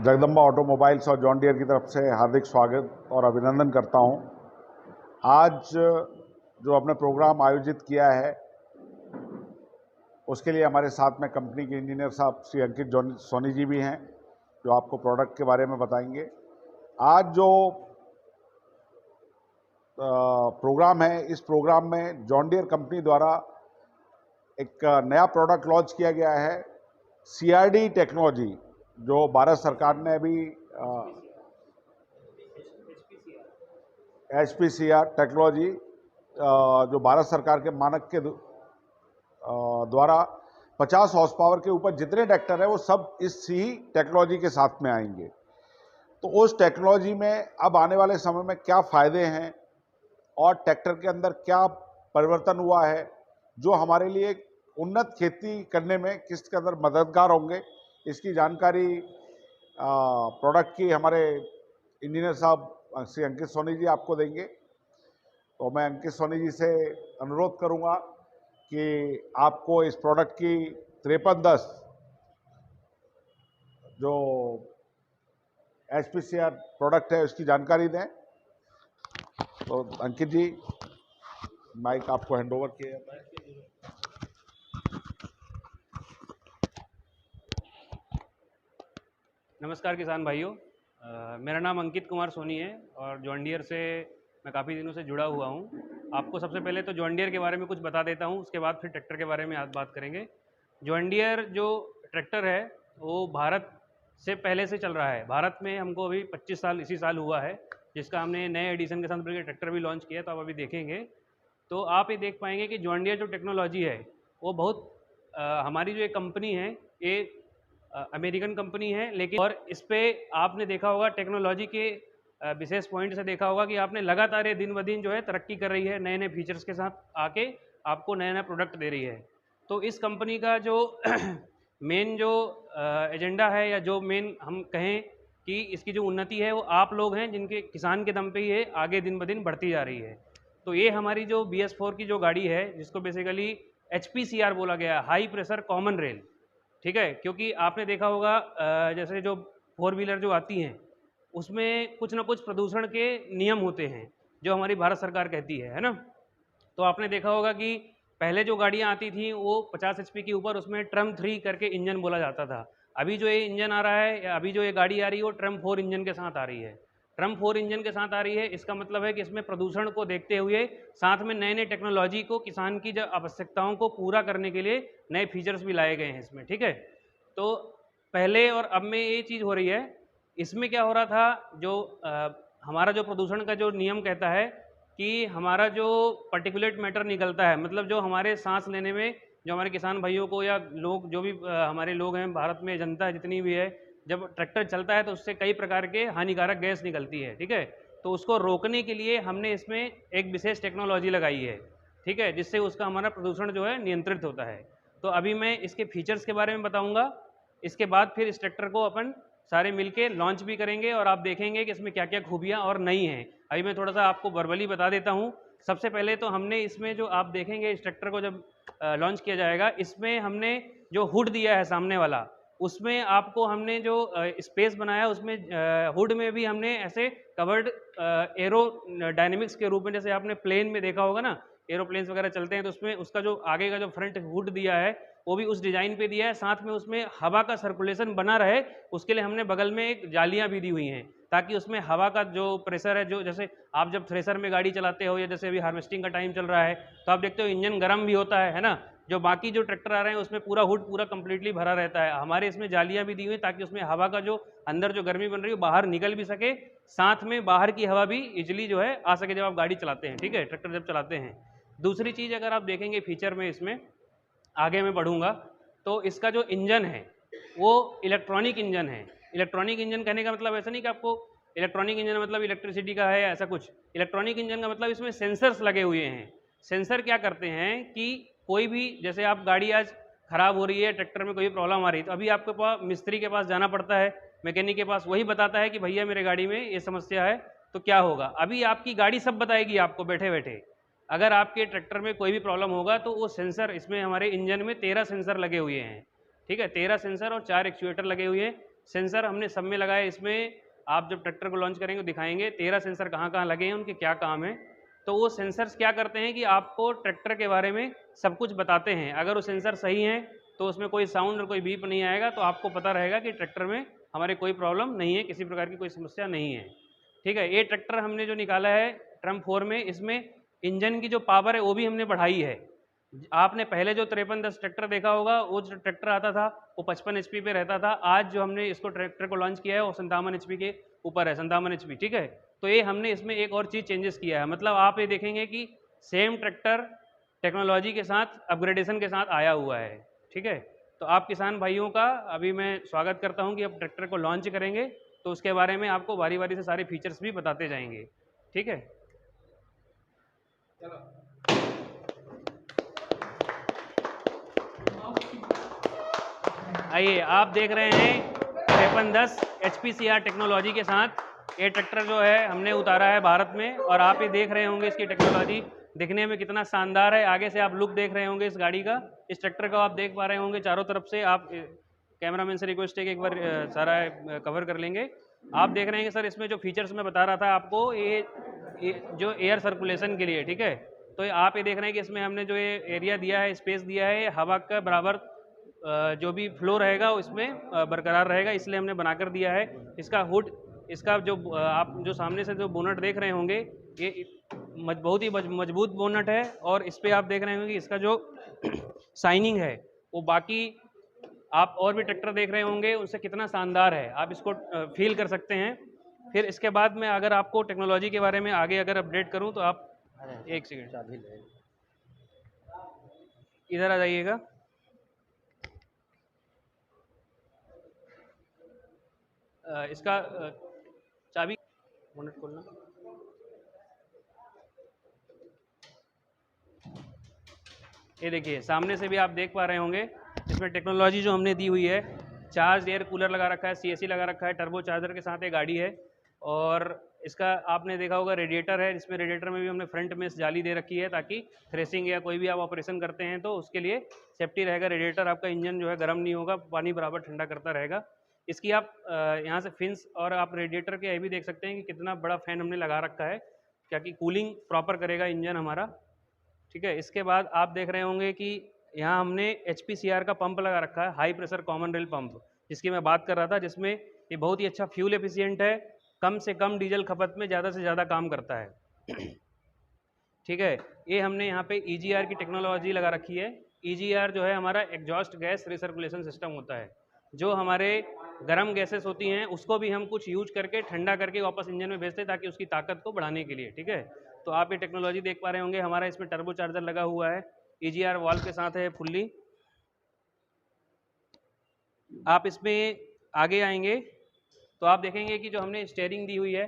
Jagdamba automobiles और John Deere की तरफ से हार्दिक स्वागत और अभिनंदन करता हूं। आज जो अपने प्रोग्राम आयोजित किया है उसके लिए हमारे साथ में कंपनी के इंजीनियर साहब श्री अंकित सोनी जी भी हैं, जो आपको प्रोडक्ट के बारे में बताएंगे। आज जो प्रोग्राम है, इस प्रोग्राम में जॉन डियर कंपनी द्वारा एक नया प्रोडक्ट लॉन्च किया गया है, CRD टेक्नोलॉजी, जो भारत सरकार ने अभी HPCR टेक्नोलॉजी जो भारत सरकार के मानक के द्वारा 50 हॉर्स पावर के ऊपर जितने ट्रैक्टर है वो सब इस ही टेक्नोलॉजी के साथ में आएंगे। तो उस टेक्नोलॉजी में अब आने वाले समय में क्या फ़ायदे हैं और ट्रैक्टर के अंदर क्या परिवर्तन हुआ है जो हमारे लिए उन्नत खेती करने में किस कदर मददगार होंगे, इसकी जानकारी प्रोडक्ट की हमारे इंजीनियर साहब श्री अंकित सोनी जी आपको देंगे। तो मैं अंकित सोनी जी से अनुरोध करूंगा कि आपको इस प्रोडक्ट की 5310 जो HPCR प्रोडक्ट है उसकी जानकारी दें। तो अंकित जी, माइक आपको हैंड ओवर किया जाता है। नमस्कार किसान भाइयों, मेरा नाम अंकित कुमार सोनी है और जॉन डियर से मैं काफ़ी दिनों से जुड़ा हुआ हूँ। आपको सबसे पहले तो जॉन डियर के बारे में कुछ बता देता हूँ, उसके बाद फिर ट्रैक्टर के बारे में आज बात करेंगे। जॉन डियर जो ट्रैक्टर है वो भारत से पहले से चल रहा है। भारत में हमको अभी 25 साल इसी साल हुआ है, जिसका हमने नए एडिशन के साथ मिलकर ट्रैक्टर भी लॉन्च किया, तो आप अभी देखेंगे तो आप ये देख पाएंगे कि जॉन डियर जो टेक्नोलॉजी है वो बहुत हमारी जो एक कंपनी है ये अमेरिकन कंपनी है, लेकिन और इस पे आपने देखा होगा टेक्नोलॉजी के विशेष पॉइंट से देखा होगा कि आपने लगातार ये दिन ब दिन जो है तरक्की कर रही है, नए नए फीचर्स के साथ आके आपको नया नया प्रोडक्ट दे रही है। तो इस कंपनी का जो मेन जो एजेंडा है या जो मेन हम कहें कि इसकी जो उन्नति है वो आप लोग हैं, जिनके किसान के दम पे ही ये आगे दिन ब दिन बढ़ती जा रही है। तो ये हमारी जो BS4 की जो गाड़ी है, जिसको बेसिकली HPCR बोला गया, हाई प्रेशर कॉमन रेल, ठीक है, क्योंकि आपने देखा होगा जैसे जो 4 व्हीलर जो आती हैं उसमें कुछ ना कुछ प्रदूषण के नियम होते हैं जो हमारी भारत सरकार कहती है ना। तो आपने देखा होगा कि पहले जो गाड़ियाँ आती थी वो 50 HP के ऊपर उसमें ट्रम 3 करके इंजन बोला जाता था। अभी जो ये इंजन आ रहा है या अभी जो ये गाड़ी आ रही है वो ट्रम 4 इंजन के साथ आ रही है। ट्रम 4 इंजन के साथ आ रही है, इसका मतलब है कि इसमें प्रदूषण को देखते हुए साथ में नए नए टेक्नोलॉजी को, किसान की जो आवश्यकताओं को पूरा करने के लिए नए फीचर्स भी लाए गए हैं इसमें, ठीक है। तो पहले और अब में ये चीज़ हो रही है। इसमें क्या हो रहा था, जो हमारा जो प्रदूषण का जो नियम कहता है कि हमारा जो पार्टिकुलेट मैटर निकलता है, मतलब जो हमारे सांस लेने में, जो हमारे किसान भाइयों को या लोग जो भी हमारे लोग हैं, भारत में जनता जितनी भी है, जब ट्रैक्टर चलता है तो उससे कई प्रकार के हानिकारक गैस निकलती है, ठीक है। तो उसको रोकने के लिए हमने इसमें एक विशेष टेक्नोलॉजी लगाई है, ठीक है, जिससे उसका हमारा प्रदूषण जो है नियंत्रित होता है। तो अभी मैं इसके फीचर्स के बारे में बताऊंगा, इसके बाद फिर इस ट्रैक्टर को अपन सारे मिलके लॉन्च भी करेंगे और आप देखेंगे कि इसमें क्या क्या खूबियाँ और नई हैं। अभी मैं थोड़ा सा आपको वर्बली बता देता हूँ। सबसे पहले तो हमने इसमें जो आप देखेंगे इस ट्रैक्टर को जब लॉन्च किया जाएगा, इसमें हमने जो हुड दिया है सामने वाला, उसमें आपको हमने जो स्पेस बनाया, उसमें हुड में भी हमने ऐसे कवर्ड एरो डायनेमिक्स के रूप में, जैसे आपने प्लेन में देखा होगा ना, एरोप्लेन्स वगैरह चलते हैं तो उसमें उसका जो आगे का जो फ्रंट हुड दिया है वो भी उस डिज़ाइन पे दिया है। साथ में उसमें हवा का सर्कुलेशन बना रहे, उसके लिए हमने बगल में एक जालियां भी दी हुई हैं, ताकि उसमें हवा का जो प्रेशर है, जो जैसे आप जब थ्रेसर में गाड़ी चलाते हो या जैसे अभी हार्वेस्टिंग का टाइम चल रहा है तो आप देखते हो इंजन गर्म भी होता है ना। जो बाकी जो ट्रैक्टर आ रहे हैं उसमें पूरा हुड पूरा कंप्लीटली भरा रहता है, हमारे इसमें जालियां भी दी हुई ताकि उसमें हवा का जो अंदर जो गर्मी बन रही है बाहर निकल भी सके, साथ में बाहर की हवा भी इजिली जो है आ सके जब आप गाड़ी चलाते हैं, ठीक है, ट्रैक्टर जब चलाते हैं। दूसरी चीज़ अगर आप देखेंगे फीचर में, इसमें आगे मैं बढ़ूंगा तो इसका जो इंजन है वो इलेक्ट्रॉनिक इंजन है। इलेक्ट्रॉनिक इंजन कहने का मतलब ऐसा नहीं कि आपको इलेक्ट्रॉनिक इंजन मतलब इलेक्ट्रिसिटी का है ऐसा कुछ। इलेक्ट्रॉनिक इंजन का मतलब इसमें सेंसर्स लगे हुए हैं। सेंसर क्या करते हैं कि कोई भी, जैसे आप गाड़ी आज ख़राब हो रही है, ट्रैक्टर में कोई प्रॉब्लम आ रही है, तो अभी आपके पास मिस्त्री के पास जाना पड़ता है, मैकेनिक के पास, वही बताता है कि भैया मेरे गाड़ी में ये समस्या है तो क्या होगा। अभी आपकी गाड़ी सब बताएगी आपको बैठे बैठे। अगर आपके ट्रैक्टर में कोई भी प्रॉब्लम होगा तो वो सेंसर, इसमें हमारे इंजन में 13 सेंसर लगे हुए हैं, ठीक है, 13 सेंसर और 4 एक्चुएटर लगे हुए हैं, सेंसर हमने सब में लगाए। इसमें आप जब ट्रैक्टर को लॉन्च करेंगे दिखाएंगे 13 सेंसर कहाँ कहाँ लगे हैं, उनके क्या काम है। तो वो सेंसर्स क्या करते हैं कि आपको ट्रैक्टर के बारे में सब कुछ बताते हैं। अगर वो सेंसर सही हैं तो उसमें कोई साउंड और कोई बीप नहीं आएगा, तो आपको पता रहेगा कि ट्रैक्टर में हमारे कोई प्रॉब्लम नहीं है, किसी प्रकार की कोई समस्या नहीं है। ठीक है, ये ट्रैक्टर हमने जो निकाला है ट्रम्प 4 में, इसमें इंजन की जो पावर है वो भी हमने बढ़ाई है। आपने पहले जो 5310 ट्रैक्टर देखा होगा, वो जो ट्रैक्टर आता था वो 55 HP पे रहता था। आज जो हमने इसको ट्रैक्टर को लॉन्च किया है वो 57 HP के ऊपर है, 57 HP। ठीक है, तो ये हमने इसमें एक और चीज़ चेंजेस किया है। मतलब आप ये देखेंगे कि सेम ट्रैक्टर टेक्नोलॉजी के साथ अपग्रेडेशन के साथ आया हुआ है। ठीक है, तो आप किसान भाइयों का अभी मैं स्वागत करता हूं कि अब ट्रैक्टर को लॉन्च करेंगे तो उसके बारे में आपको बारी बारी से सारे फीचर्स भी बताते जाएंगे। ठीक है, आइए, आप देख रहे हैं 5310 HPCR टेक्नोलॉजी के साथ ये ट्रैक्टर जो है हमने उतारा है भारत में, और आप ये देख रहे होंगे इसकी टेक्नोलॉजी दिखने में कितना शानदार है। आगे से आप लुक देख रहे होंगे इस गाड़ी का, इस ट्रैक्टर का आप देख पा रहे होंगे चारों तरफ से। आप कैमरामैन से रिक्वेस्ट है कि एक बार सारा कवर कर लेंगे। आप देख रहे हैं कि सर इसमें जो फीचर्स मैं बता रहा था आपको, ये जो एयर सर्कुलेशन के लिए, ठीक है, तो आप ये देख रहे हैं कि इसमें हमने जो ये एरिया दिया है, स्पेस दिया है, हवा का बराबर जो भी फ्लो रहेगा उसमें बरकरार रहेगा, इसलिए हमने बनाकर दिया है। इसका हुड, इसका जो आप जो सामने से जो बोनट देख रहे होंगे, ये बहुत ही मजबूत बोनट है, और इस पर आप देख रहे होंगे कि इसका जो शाइनिंग है वो बाकी आप और भी ट्रैक्टर देख रहे होंगे उससे कितना शानदार है, आप इसको फील कर सकते हैं। फिर इसके बाद में अगर आपको टेक्नोलॉजी के बारे में आगे अगर अपडेट करूं तो आप एक सेकंड इधर आ जाइएगा। इसका चाबी बोनट खोलना। ये देखिए सामने से भी आप देख पा रहे होंगे इसमें टेक्नोलॉजी जो हमने दी हुई है, चार्ज एयर कूलर लगा रखा है, CSC लगा रखा है, टर्बो चार्जर के साथ ये गाड़ी है। और इसका आपने देखा होगा रेडिएटर है, जिसमें रेडिएटर में भी हमने फ्रंट में जाली दे रखी है ताकि थ्रेसिंग या कोई भी आप ऑपरेशन करते हैं तो उसके लिए सेफ्टी रहेगा। रेडिएटर आपका इंजन जो है गर्म नहीं होगा, पानी बराबर ठंडा करता रहेगा। इसकी आप यहाँ से फिन्स और आप रेडिएटर के ये भी देख सकते हैं कि कितना बड़ा फैन हमने लगा रखा है, क्या कि कूलिंग प्रॉपर करेगा इंजन हमारा। ठीक है, इसके बाद आप देख रहे होंगे कि यहाँ हमने HPCR का पंप लगा रखा है, high pressure common rail pump, जिसकी मैं बात कर रहा था, जिसमें ये बहुत ही अच्छा फ्यूल एफिशिएंट है, कम से कम डीजल खपत में ज़्यादा से ज़्यादा काम करता है। ठीक है, ये हमने यहाँ पे EGR की टेक्नोलॉजी लगा रखी है। EGR जो है हमारा एग्जॉस्ट गैस रिसर्कुलेशन सिस्टम होता है, जो हमारे गर्म गैसेस होती हैं उसको भी हम कुछ यूज करके ठंडा करके वापस इंजन में भेजते हैं ताकि उसकी ताकत को बढ़ाने के लिए। ठीक है, तो आप ये टेक्नोलॉजी देख पा रहे होंगे, हमारा इसमें टर्बो चार्जर लगा हुआ है, EGR वाल्व के साथ है फुल्ली। आप इसमें आगे आएंगे तो आप देखेंगे कि जो हमने स्टीयरिंग दी हुई है,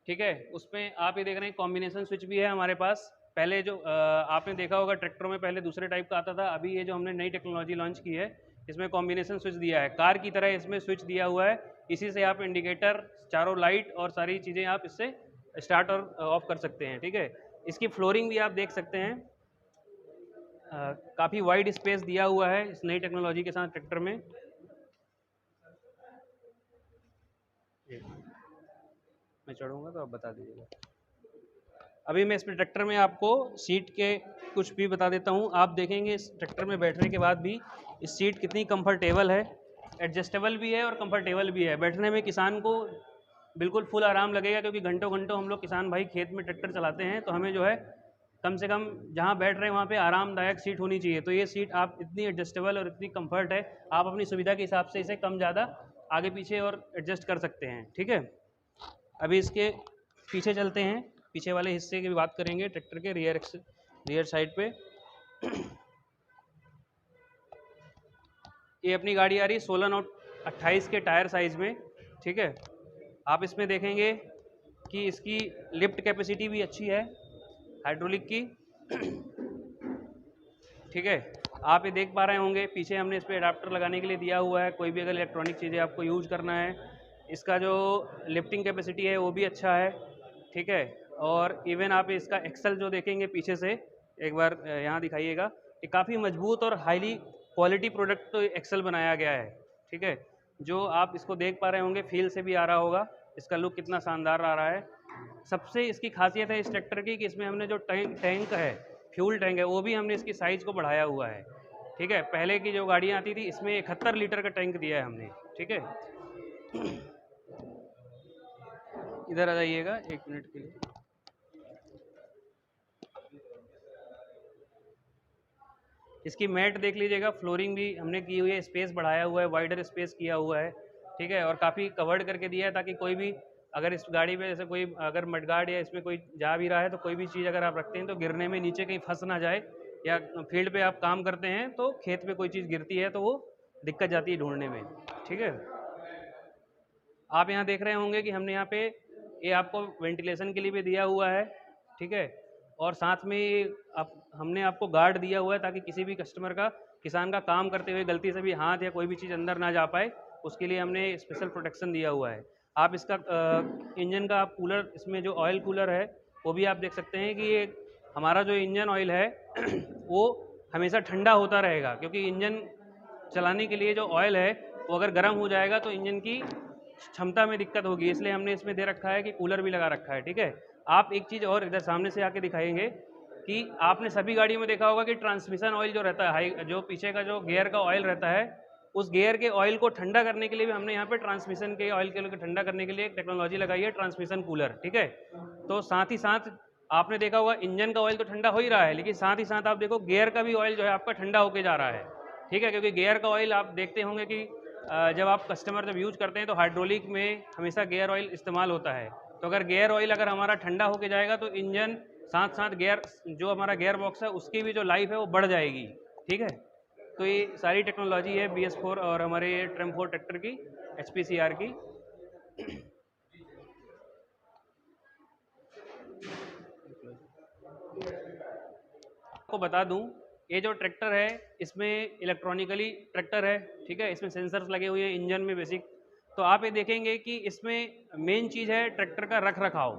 ठीक है, उसमें आप ये देख रहे हैं कॉम्बिनेशन स्विच भी है हमारे पास। पहले जो आपने देखा होगा ट्रैक्टरों में पहले दूसरे टाइप का आता था, अभी ये जो हमने नई टेक्नोलॉजी लॉन्च की है इसमें कॉम्बिनेशन स्विच दिया है, कार की तरह इसमें स्विच दिया हुआ है। इसी से आप इंडिकेटर, चारों लाइट और सारी चीज़ें आप इससे स्टार्ट और ऑफ कर सकते हैं। ठीक है, इसकी फ्लोरिंग भी आप देख सकते हैं, काफ़ी वाइड स्पेस दिया हुआ है इस नई टेक्नोलॉजी के साथ ट्रैक्टर में। मैं चढ़ूँगा तो आप बता दीजिएगा। अभी मैं इसमें ट्रैक्टर में आपको सीट के कुछ भी बता देता हूँ। आप देखेंगे इस ट्रैक्टर में बैठने के बाद भी इस सीट कितनी कंफर्टेबल है, एडजस्टेबल भी है और कंफर्टेबल भी है। बैठने में किसान को बिल्कुल फुल आराम लगेगा, क्योंकि घंटों घंटों हम लोग किसान भाई खेत में ट्रैक्टर चलाते हैं, तो हमें जो है कम से कम जहाँ बैठ रहे हैं वहाँ पे आरामदायक सीट होनी चाहिए। तो ये सीट आप इतनी एडजस्टेबल और इतनी कंफर्ट है, आप अपनी सुविधा के हिसाब से इसे कम ज़्यादा आगे पीछे और एडजस्ट कर सकते हैं। ठीक है, अभी इसके पीछे चलते हैं, पीछे वाले हिस्से की भी बात करेंगे ट्रैक्टर के रियर साइड पे। ये अपनी गाड़ी आ रही है 16 नॉट 28 के टायर साइज़ में। ठीक है, आप इसमें देखेंगे कि इसकी लिफ्ट कैपेसिटी भी अच्छी है हाइड्रोलिक की। ठीक है, आप ये देख पा रहे होंगे पीछे हमने इस पर अडाप्टर लगाने के लिए दिया हुआ है, कोई भी अगर इलेक्ट्रॉनिक चीज़ें आपको यूज करना है। इसका जो लिफ्टिंग कैपेसिटी है वो भी अच्छा है। ठीक है, और इवन आप इसका एक्सल जो देखेंगे पीछे से, एक बार यहाँ दिखाइएगा, ये काफ़ी मजबूत और हाईली क्वालिटी प्रोडक्ट तो एक्सल बनाया गया है। ठीक है, जो आप इसको देख पा रहे होंगे, फील से भी आ रहा होगा इसका लुक कितना शानदार आ रहा है। सबसे इसकी खासियत है इस ट्रैक्टर की कि इसमें हमने जो टैंक है, फ्यूल टैंक है, वो भी हमने इसकी साइज़ को बढ़ाया हुआ है। ठीक है, पहले की जो गाड़ियाँ आती थी इसमें 71 लीटर का टैंक दिया है हमने। ठीक है, इधर आ जाइएगा 1 मिनट के लिए। इसकी मैट देख लीजिएगा, फ्लोरिंग भी हमने की हुई है, स्पेस बढ़ाया हुआ है, वाइडर स्पेस किया हुआ है। ठीक है, और काफ़ी कवर्ड करके दिया है ताकि कोई भी अगर इस गाड़ी पे जैसे कोई अगर मडगार्ड या इसमें कोई जा भी रहा है तो कोई भी चीज़ अगर आप रखते हैं तो गिरने में नीचे कहीं फंस ना जाए, या फील्ड पे आप काम करते हैं तो खेत पे कोई चीज़ गिरती है तो वो दिक्कत जाती है ढूंढने में। ठीक है, आप यहाँ देख रहे होंगे कि हमने यहाँ पे ये आपको वेंटिलेशन के लिए भी दिया हुआ है। ठीक है, और साथ में हमने आपको गार्ड दिया हुआ है ताकि किसी भी कस्टमर का, किसान का काम करते हुए गलती से भी हाथ या कोई भी चीज़ अंदर ना जा पाए, उसके लिए हमने स्पेशल प्रोटेक्शन दिया हुआ है। आप इसका इंजन का आप कूलर, इसमें जो ऑयल कूलर है वो भी आप देख सकते हैं कि ये हमारा जो इंजन ऑयल है वो हमेशा ठंडा होता रहेगा, क्योंकि इंजन चलाने के लिए जो ऑयल है वो अगर गर्म हो जाएगा तो इंजन की क्षमता में दिक्कत होगी, इसलिए हमने इसमें दे रखा है कि कूलर भी लगा रखा है। ठीक है, आप एक चीज़ और इधर सामने से आके दिखाएंगे कि आपने सभी गाड़ियों में देखा होगा कि ट्रांसमिशन ऑयल जो रहता है, हाई जो पीछे का जो गियर का ऑयल रहता है, उस गियर के ऑयल को ठंडा करने के लिए भी हमने यहाँ पे ट्रांसमिशन के ऑयल के ठंडा करने के लिए एक टेक्नोलॉजी लगाई है, ट्रांसमिशन कूलर। ठीक है, तो साथ ही साथ आपने देखा होगा इंजन का ऑयल तो ठंडा हो ही रहा है, लेकिन साथ ही साथ आप देखो गियर का भी ऑयल जो है आपका ठंडा होके जा रहा है। ठीक है, क्योंकि गियर का ऑयल आप देखते होंगे कि जब आप कस्टमर जब यूज करते हैं तो हाइड्रोलिक में हमेशा गियर ऑयल इस्तेमाल होता है। तो अगर गियर ऑयल अगर हमारा ठंडा होके जाएगा तो इंजन साथ साथ गियर, जो हमारा गियर बॉक्स है उसकी भी जो लाइफ है वो बढ़ जाएगी। ठीक है, तो ये सारी टेक्नोलॉजी है BS4 और हमारे ट्रेम 4 ट्रैक्टर की, HPCR की। आपको बता दूं, ये जो ट्रैक्टर है इसमें इलेक्ट्रॉनिकली ट्रैक्टर है। ठीक है, इसमें सेंसर्स लगे हुए हैं इंजन में बेसिक। तो आप ये देखेंगे कि इसमें मेन चीज़ है ट्रैक्टर का रख रखाव।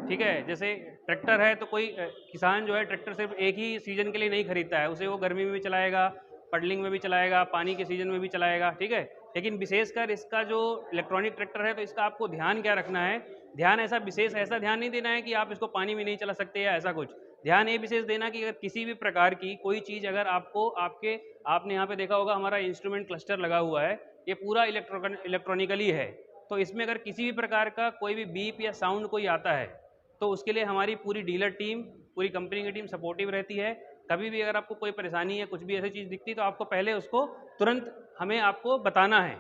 ठीक है, जैसे ट्रैक्टर है तो कोई किसान जो है ट्रैक्टर सिर्फ एक ही सीजन के लिए नहीं खरीदता है, उसे वो गर्मी में भी चलाएगा, पडलिंग में भी चलाएगा, पानी के सीजन में भी चलाएगा। ठीक है, लेकिन विशेषकर इसका जो इलेक्ट्रॉनिक ट्रैक्टर है तो इसका आपको ध्यान क्या रखना है, ध्यान ऐसा विशेष ऐसा ध्यान नहीं देना है कि आप इसको पानी में नहीं चला सकते या ऐसा कुछ। ध्यान ये विशेष देना कि अगर किसी भी प्रकार की कोई चीज़ अगर आपको आपने यहाँ पे देखा होगा हमारा इंस्ट्रूमेंट क्लस्टर लगा हुआ है, ये पूरा इलेक्ट्रॉनिकली है। तो इसमें अगर किसी भी प्रकार का कोई भी बीप या साउंड कोई आता है तो उसके लिए हमारी पूरी डीलर टीम, पूरी कंपनी की टीम सपोर्टिव रहती है। कभी भी अगर आपको कोई परेशानी या कुछ भी ऐसी चीज़ दिखती तो आपको पहले उसको तुरंत हमें आपको बताना है।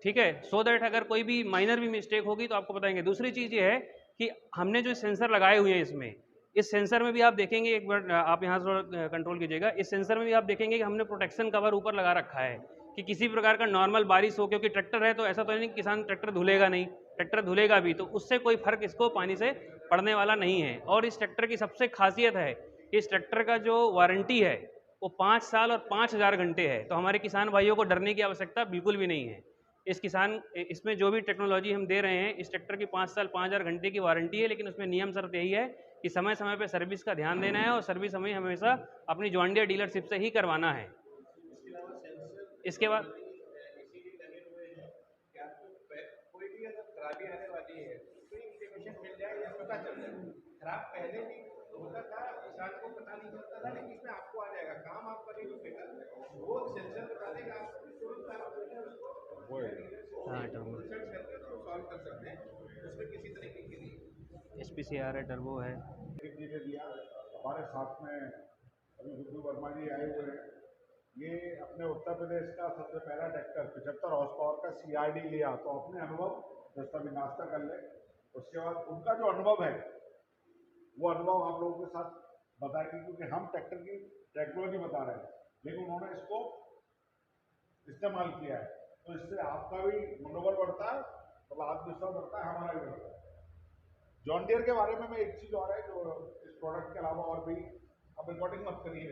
ठीक है, सो दैट अगर कोई भी माइनर भी मिस्टेक होगी तो आपको बताएंगे। दूसरी चीज़ ये है कि हमने जो सेंसर लगाए हुए हैं इसमें, इस सेंसर में भी आप देखेंगे, एक बार आप यहाँ से कंट्रोल कीजिएगा, इस सेंसर में भी आप देखेंगे कि हमने प्रोटेक्शन कवर ऊपर लगा रखा है कि किसी प्रकार का नॉर्मल बारिश हो, क्योंकि ट्रैक्टर है तो ऐसा तो नहीं कि किसान ट्रैक्टर धुलेगा नहीं, ट्रैक्टर धुलेगा भी तो उससे कोई फर्क इसको पानी से पड़ने वाला नहीं है। और इस ट्रैक्टर की सबसे खासियत है कि इस ट्रैक्टर का जो वारंटी है वो 5 साल और 5000 घंटे है। तो हमारे किसान भाइयों को डरने की आवश्यकता बिल्कुल भी नहीं है। इसमें जो भी टेक्नोलॉजी हम दे रहे हैं, इस ट्रैक्टर की 5 साल 5000 घंटे की वारंटी है, लेकिन उसमें नियम शर्त यही है कि समय समय पे सर्विस का ध्यान देना है और सर्विस हमें हमेशा अपनी जॉन डियर डीलरशिप से ही करवाना है। इसके बाद खराब पहले भी होता था, किसान को पता नहीं चलता था, लेकिन इसमें आपको आ जाएगा, काम आप करेंगे बेटा, वो सेंसर बता देगा आपको, तुरंत आप रिसर्च करके उसको सॉल्व कर सकते हैं, उसमें किसी तरीके की नहीं। HPCR है, टर्बो है। धीरे दिया हमारे साथ में अभी गुड्डू वर्मा जी आए हुए हैं। ये अपने उत्तर प्रदेश का सबसे पहला ट्रैक्टर 75 हॉर्स पावर का CRD लिया, तो अपने अनुभव दोस्तों भी नाश्ता कर ले, उसके बाद उनका जो अनुभव है वो अनुभव आप लोगों के साथ बताएंगे, क्योंकि हम ट्रैक्टर की टेक्नोलॉजी बता रहे हैं लेकिन उन्होंने इसको इस्तेमाल किया है, तो इससे आपका भी मनोबल बढ़ता है, मतलब आत्मविश्वास बढ़ता है, हमारा भी बढ़ता है। जॉन डियर के बारे में एक चीज़ और है जो इस प्रोडक्ट के अलावा और भी, अब रिकॉर्डिंग मत करिए।